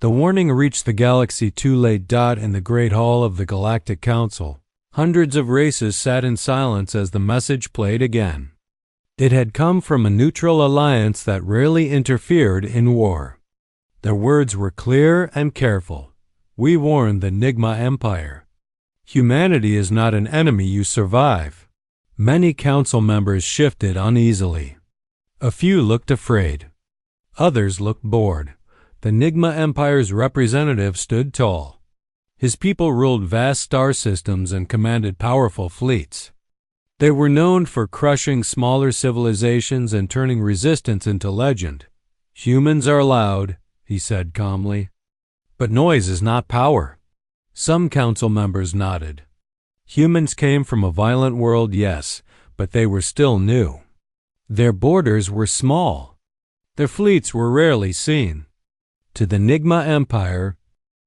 The warning reached the galaxy too late. In the Great Hall of the Galactic Council, hundreds of races sat in silence as the message played again. It had come from a neutral alliance that rarely interfered in war. Their words were clear and careful. We warn the Nigma Empire. Humanity is not an enemy you survive. Many council members shifted uneasily. A few looked afraid. Others looked bored. The Nigma Empire's representative stood tall. His people ruled vast star systems and commanded powerful fleets. They were known for crushing smaller civilizations and turning resistance into legend. Humans are loud, he said calmly. But noise is not power. Some council members nodded. Humans came from a violent world, yes, but they were still new. Their borders were small. Their fleets were rarely seen. To the Nigma Empire,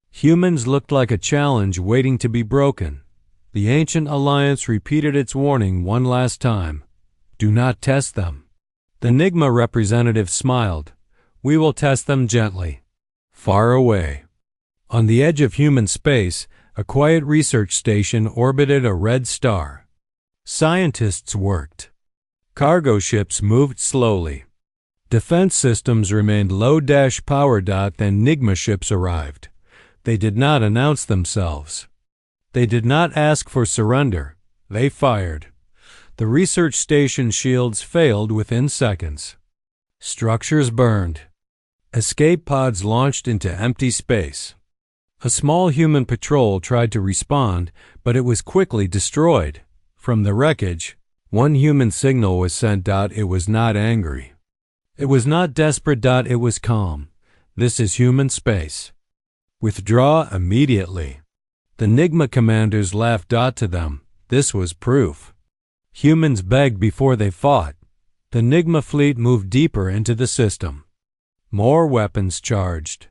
humans looked like a challenge waiting to be broken. The ancient alliance repeated its warning one last time. Do not test them. The Nigma representative smiled. We will test them gently. Far away. On the edge of human space, a quiet research station orbited a red star. Scientists worked. Cargo ships moved slowly. Defense systems remained low-power. Then Nigma ships arrived. They did not announce themselves. They did not ask for surrender. They fired. The research station shields failed within seconds. Structures burned. Escape pods launched into empty space. A small human patrol tried to respond, but it was quickly destroyed. From the wreckage, one human signal was sent. It was not angry. It was not desperate. It was calm. This is human space. Withdraw immediately. The Nigma commanders laughed. To them, this was proof. Humans begged before they fought. The Nigma fleet moved deeper into the system. More weapons charged.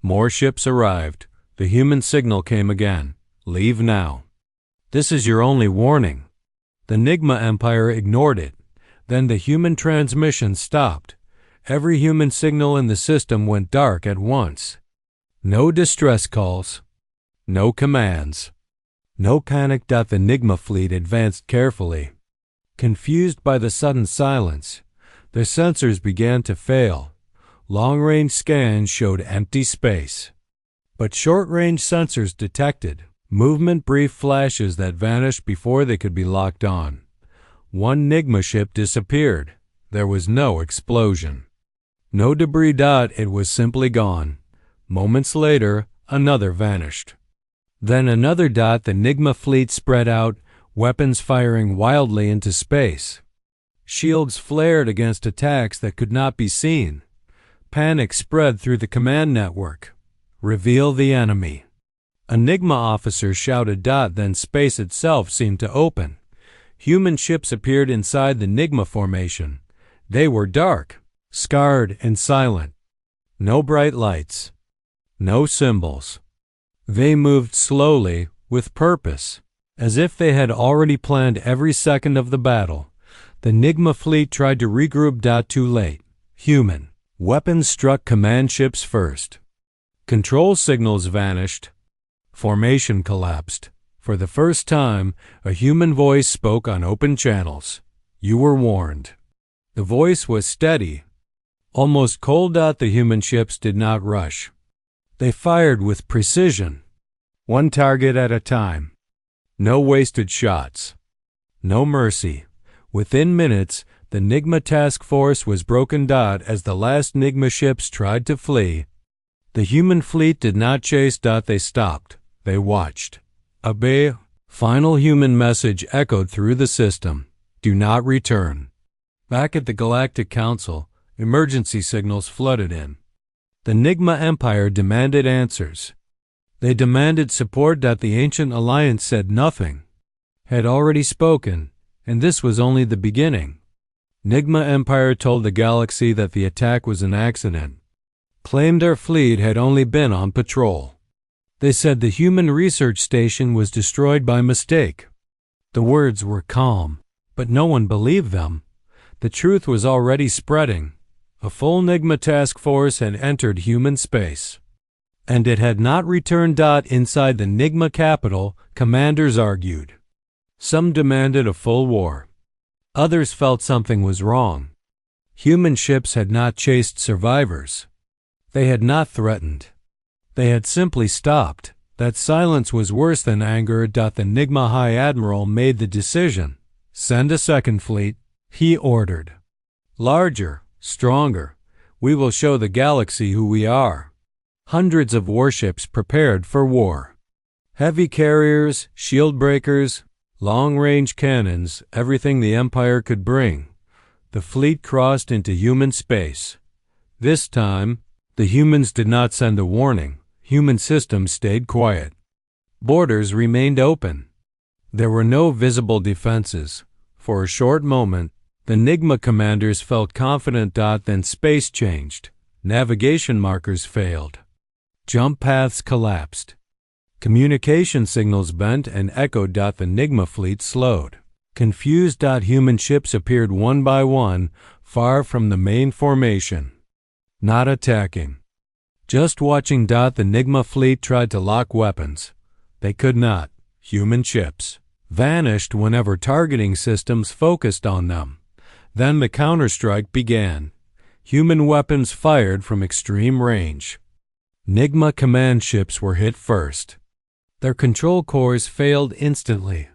More ships arrived. The human signal came again. Leave now. This is your only warning. The Nigma Empire ignored it. Then the human transmission stopped. Every human signal in the system went dark at once. No distress calls. No commands. No panic. The Nigma fleet advanced carefully. Confused by the sudden silence, their sensors began to fail. Long-range scans showed empty space. But short-range sensors detected movement, brief flashes that vanished before they could be locked on. One Nigma ship disappeared. There was no explosion. No debris. It was simply gone. Moments later, another vanished. Then another. The Nigma fleet spread out, weapons firing wildly into space. Shields flared against attacks that could not be seen. Panic spread through the command network. Reveal the enemy. A Nigma officer shouted. Then space itself seemed to open. Human ships appeared inside the Nigma formation. They were dark, scarred, and silent. No bright lights. No symbols. They moved slowly, with purpose, as if they had already planned every second of the battle. The Nigma fleet tried to regroup. Too late. Human. Weapons struck command ships first. Control signals vanished. Formation collapsed. For the first time, a human voice spoke on open channels. You were warned. The voice was steady, almost cold. The human ships did not rush. They fired with precision, one target at a time. No wasted shots. No mercy. Within minutes, the Nigma task force was broken. As the last Nigma ships tried to flee, the human fleet did not chase. They stopped. They watched. A final human message echoed through the system. Do not return. Back at the Galactic Council, emergency signals flooded in. The Nigma Empire demanded answers. They demanded support. The ancient alliance said nothing, had already spoken, and this was only the beginning. Nigma Empire told the galaxy that the attack was an accident, claimed their fleet had only been on patrol. They said the human research station was destroyed by mistake. The words were calm, but no one believed them. The truth was already spreading. A full Nigma task force had entered human space. and it had not returned. Inside the Nigma capital, commanders argued. Some demanded a full war. Others felt something was wrong. Human ships had not chased survivors. They had not threatened. They had simply stopped. That silence was worse than anger. The Nigma High Admiral made the decision. Send a second fleet, he ordered. Larger, stronger. We will show the galaxy who we are. Hundreds of warships prepared for war. Heavy carriers, shield breakers, long-range cannons, everything the Empire could bring. The fleet crossed into human space. This time, the humans did not send a warning. Human systems stayed quiet. Borders remained open. There were no visible defenses. For a short moment, the Nigma commanders felt confident. Then space changed. Navigation markers failed. Jump paths collapsed. Communication signals bent and echoed. The Nigma fleet slowed. Confused. Human ships appeared one by one, far from the main formation. Not attacking. Just watching. The Nigma fleet tried to lock weapons. They could not. Human ships vanished whenever targeting systems focused on them. Then the counterstrike began. Human weapons fired from extreme range. Nigma command ships were hit first. Their control cores failed instantly.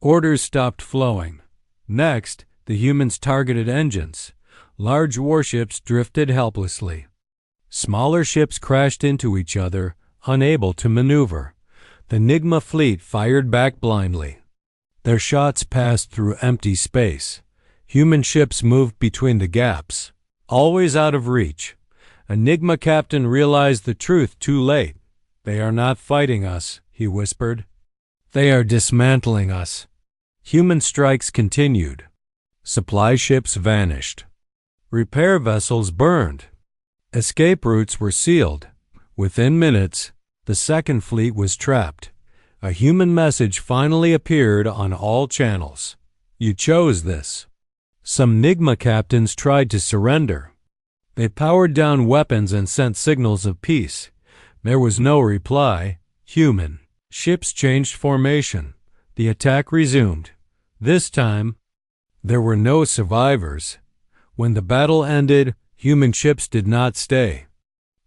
Orders stopped flowing. Next, the humans targeted engines. Large warships drifted helplessly. Smaller ships crashed into each other, unable to maneuver. The Nigma fleet fired back blindly. Their shots passed through empty space. Human ships moved between the gaps, always out of reach. A Nigma captain realized the truth too late. They are not fighting us, he whispered. They are dismantling us. Human strikes continued. Supply ships vanished. Repair vessels burned. Escape routes were sealed. Within minutes, the second fleet was trapped. A human message finally appeared on all channels. You chose this. Some Nigma captains tried to surrender. They powered down weapons and sent signals of peace. There was no reply. Human ships changed formation. The attack resumed. This time, there were no survivors. When the battle ended, human ships did not stay.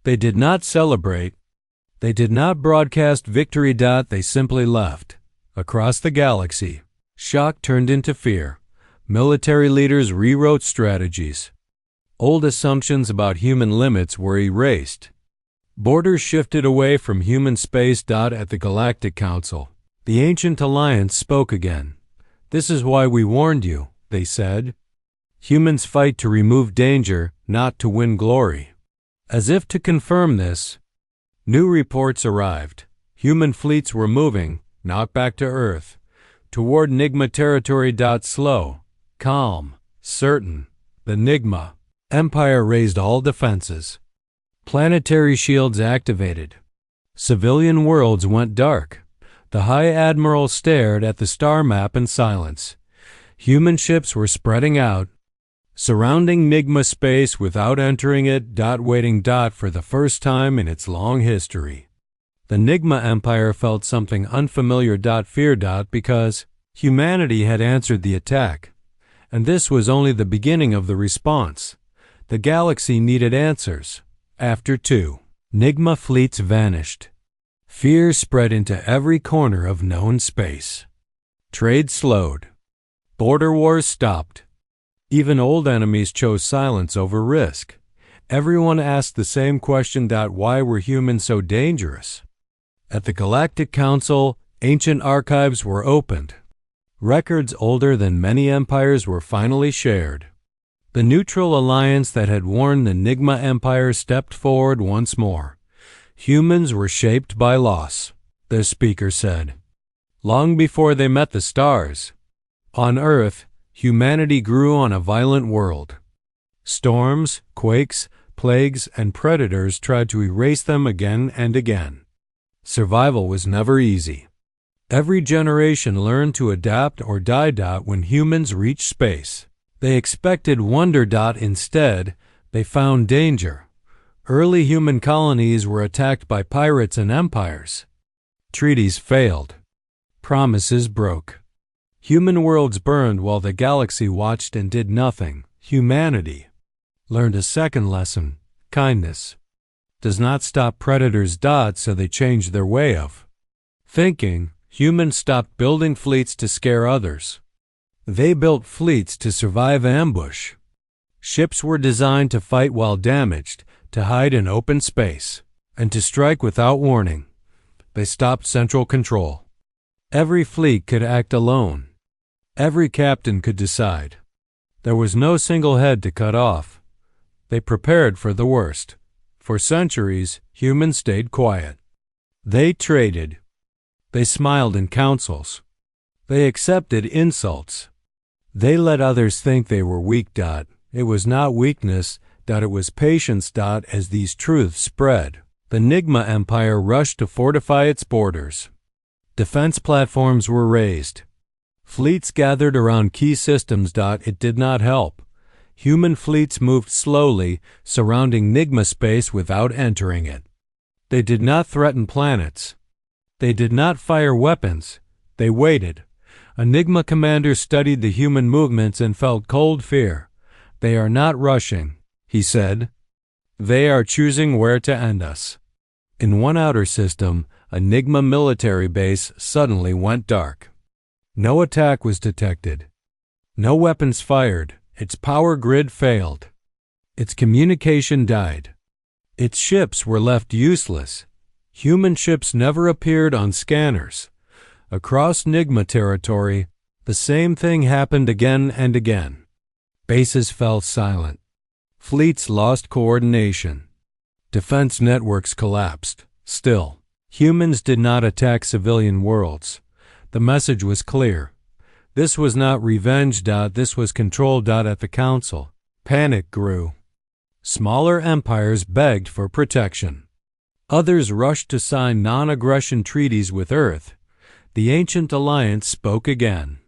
They did not celebrate. They did not broadcast victory. They simply left. Across the galaxy, shock turned into fear. Military leaders rewrote strategies. Old assumptions about human limits were erased. Borders shifted away from human space. At the Galactic Council, the Ancient Alliance spoke again. This is why we warned you, they said. Humans fight to remove danger, not to win glory. As if to confirm this, new reports arrived. Human fleets were moving, not back to Earth, toward Nigma territory. Slow, calm, certain. The Nigma Empire raised all defenses. Planetary shields activated. Civilian worlds went dark. The High Admiral stared at the star map in silence. Human ships were spreading out, surrounding Nigma space without entering it. Waiting. For the first time in its long history, the Nigma Empire felt something unfamiliar. Fear. Because humanity had answered the attack. And this was only the beginning of the response. The galaxy needed answers. After 2 Nigma fleets vanished. Fear spread into every corner of known space. Trade slowed. Border wars stopped. Even old enemies chose silence over risk. Everyone asked the same question. Why were humans so dangerous? At the Galactic Council, ancient archives were opened. Records older than many empires were finally shared. The neutral alliance that had warned the Nigma Empire stepped forward once more. Humans were shaped by loss, the speaker said. Long before they met the stars. On Earth, humanity grew on a violent world. Storms, quakes, plagues, and predators tried to erase them again and again. Survival was never easy. Every generation learned to adapt or die. When humans reached space, they expected wonder. Instead, they found danger. Early human colonies were attacked by pirates and empires. Treaties failed. Promises broke. Human worlds burned while the galaxy watched and did nothing. Humanity learned a second lesson: kindness does not stop predators. So they changed their way of thinking. Humans stopped building fleets to scare others. They built fleets to survive ambush. Ships were designed to fight while damaged, to hide in open space, and to strike without warning. They stopped central control. Every fleet could act alone. Every captain could decide. There was no single head to cut off. They prepared for the worst. For centuries, humans stayed quiet. They traded. They smiled in councils. They accepted insults. They let others think they were weak. It was not weakness. It was patience. As these truths spread, the Nigma Empire rushed to fortify its borders. Defense platforms were raised. Fleets gathered around key systems. It did not help. Human fleets moved slowly, surrounding Nigma space without entering it. They did not threaten planets. They did not fire weapons. They waited. A Nigma commander studied the human movements and felt cold fear. They are not rushing, he said. They are choosing where to end us. In one outer system, a Nigma military base suddenly went dark. No attack was detected. No weapons fired. Its power grid failed. Its communication died. Its ships were left useless. Human ships never appeared on scanners. Across Nigma territory, the same thing happened again and again. Bases fell silent. Fleets lost coordination. Defense networks collapsed. Still, humans did not attack civilian worlds. The message was clear. This was not revenge. This was control. At the council, panic grew. Smaller empires begged for protection. Others rushed to sign non-aggression treaties with Earth. The ancient alliance spoke again.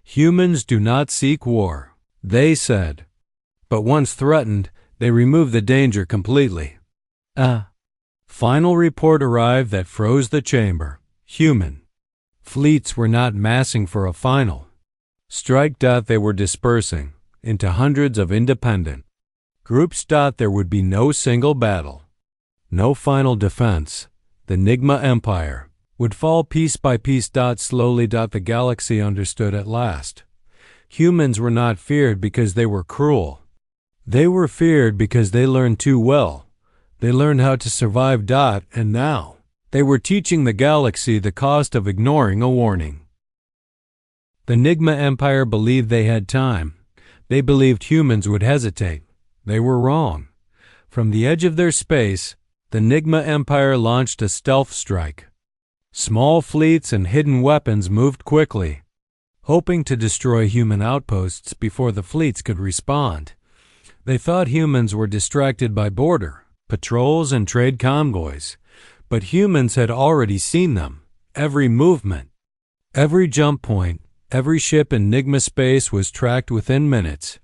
Humans do not seek war, they said. But once threatened, they removed the danger completely. A final report arrived that froze the chamber. Human fleets were not massing for a final strike. They were dispersing into hundreds of independent groups. There would be no single battle. No final defense. The Nigma Empire would fall piece by piece. Slowly. The galaxy understood at last. Humans were not feared because they were cruel. They were feared because they learned too well. They learned how to survive. And now, they were teaching the galaxy the cost of ignoring a warning. The Nigma Empire believed they had time. They believed humans would hesitate. They were wrong. From the edge of their space, the Nigma Empire launched a stealth strike. Small fleets and hidden weapons moved quickly, hoping to destroy human outposts before the fleets could respond. They thought humans were distracted by border patrols and trade convoys, but humans had already seen them. Every movement, every jump point, every ship in Nigma space was tracked within minutes.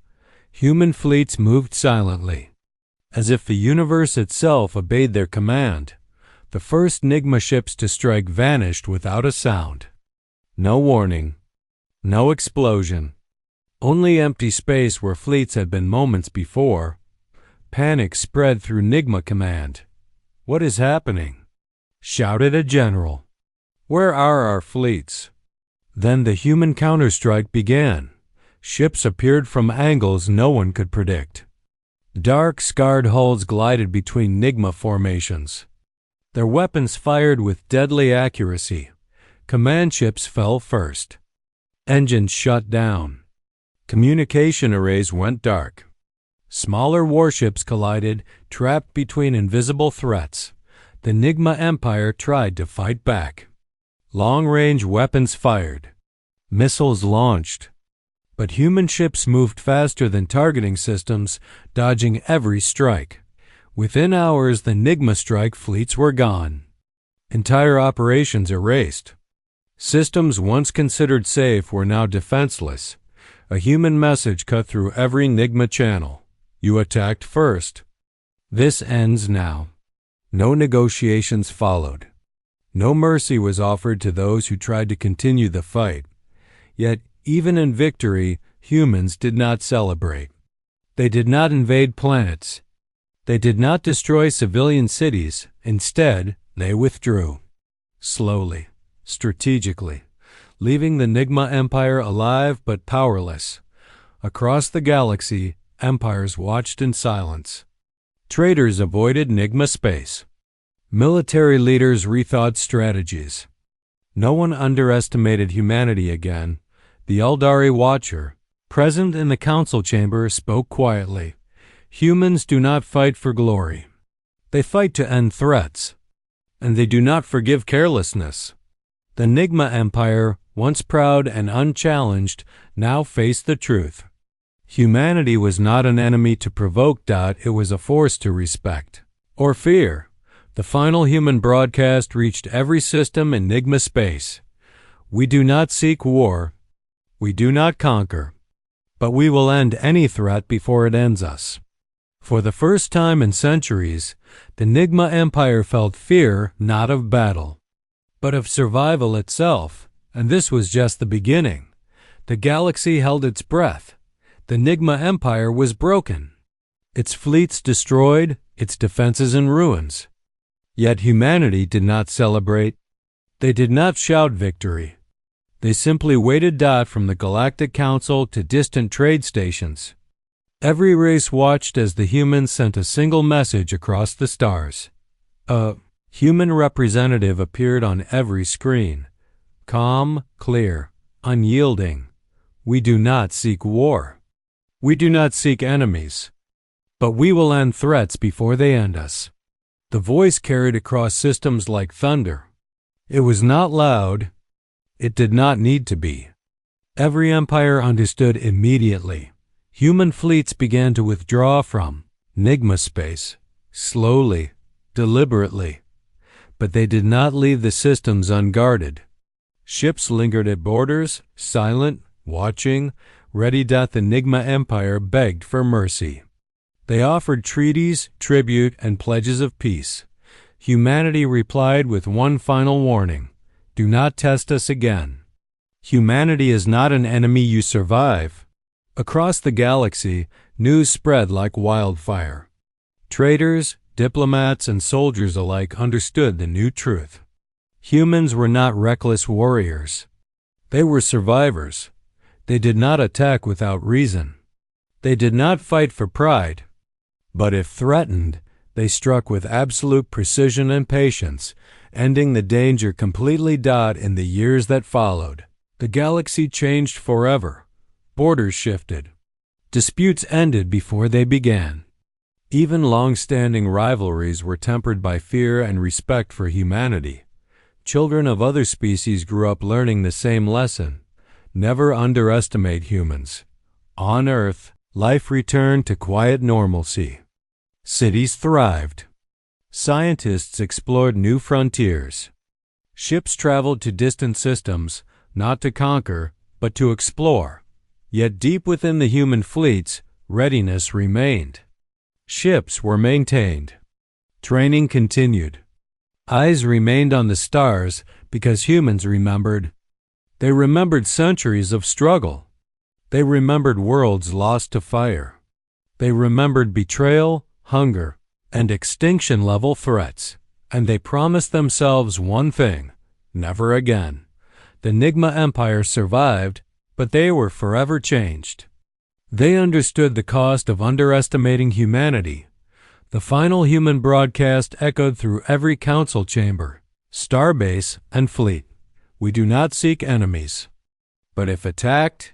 Human fleets moved silently, as if the universe itself obeyed their command. The first Nigma ships to strike vanished without a sound. No warning. No explosion. Only empty space where fleets had been moments before. Panic spread through Nigma command. "What is happening?" shouted a general. "Where are our fleets?" Then the human counterstrike began. Ships appeared from angles no one could predict. Dark, scarred hulls glided between Nigma formations. Their weapons fired with deadly accuracy. Command ships fell first. Engines shut down. Communication arrays went dark. Smaller warships collided, trapped between invisible threats. The Nigma Empire tried to fight back. Long-range weapons fired. Missiles launched. But human ships moved faster than targeting systems, dodging every strike. Within hours, the Nigma strike fleets were gone. Entire operations erased. Systems once considered safe were now defenseless. A human message cut through every Nigma channel. You attacked first. This ends now. No negotiations followed. No mercy was offered to those who tried to continue the fight. Yet, even in victory, humans did not celebrate. They did not invade planets. They did not destroy civilian cities. Instead, they withdrew. Slowly, strategically, leaving the Nigma Empire alive but powerless. Across the galaxy, empires watched in silence. Traders avoided Nigma space. Military leaders rethought strategies. No one underestimated humanity again. The Eldari Watcher, present in the council chamber, spoke quietly. Humans do not fight for glory. They fight to end threats. And they do not forgive carelessness. The Nigma Empire, once proud and unchallenged, now faced the truth. Humanity was not an enemy to provoke. It was a force to respect. Or fear. The final human broadcast reached every system in Nigma space. We do not seek war. We do not conquer. But we will end any threat before it ends us. For the first time in centuries, the Nigma Empire felt fear not of battle, but of survival itself, and this was just the beginning. The galaxy held its breath. The Nigma Empire was broken, its fleets destroyed, its defenses in ruins. Yet humanity did not celebrate. They did not shout victory. They simply waited. From the Galactic Council to distant trade stations, every race watched as the humans sent a single message across the stars. A human representative appeared on every screen. Calm, clear, unyielding. We do not seek war. We do not seek enemies. But we will end threats before they end us. The voice carried across systems like thunder. It was not loud. It did not need to be. Every empire understood immediately. Human fleets began to withdraw from Nigma space, slowly, deliberately. But they did not leave the systems unguarded. Ships lingered at borders, silent, watching, ready. The Nigma Empire begged for mercy. They offered treaties, tribute, and pledges of peace. Humanity replied with one final warning: do not test us again. Humanity is not an enemy you survive. Across the galaxy, news spread like wildfire. Traders, diplomats, and soldiers alike understood the new truth. Humans were not reckless warriors. They were survivors. They did not attack without reason. They did not fight for pride. But if threatened, they struck with absolute precision and patience, ending the danger completely. In the years that followed, the galaxy changed forever. Borders shifted. Disputes ended before they began. Even long-standing rivalries were tempered by fear and respect for humanity. Children of other species grew up learning the same lesson: never underestimate humans. On Earth, life returned to quiet normalcy. Cities thrived. Scientists explored new frontiers. Ships traveled to distant systems, not to conquer, but to explore. Yet deep within the human fleets, readiness remained. Ships were maintained. Training continued. Eyes remained on the stars because humans remembered. They remembered centuries of struggle. They remembered worlds lost to fire. They remembered betrayal, hunger, and extinction-level threats. And they promised themselves one thing: never again. The Nigma Empire survived, but they were forever changed. They understood the cost of underestimating humanity. The final human broadcast echoed through every council chamber, starbase, and fleet. We do not seek enemies. But if attacked,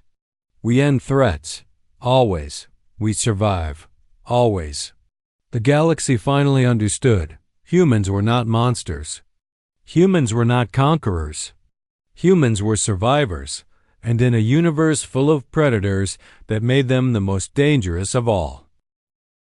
we end threats. Always. We survive. Always. The galaxy finally understood. Humans were not monsters. Humans were not conquerors. Humans were survivors, and in a universe full of predators that made them the most dangerous of all.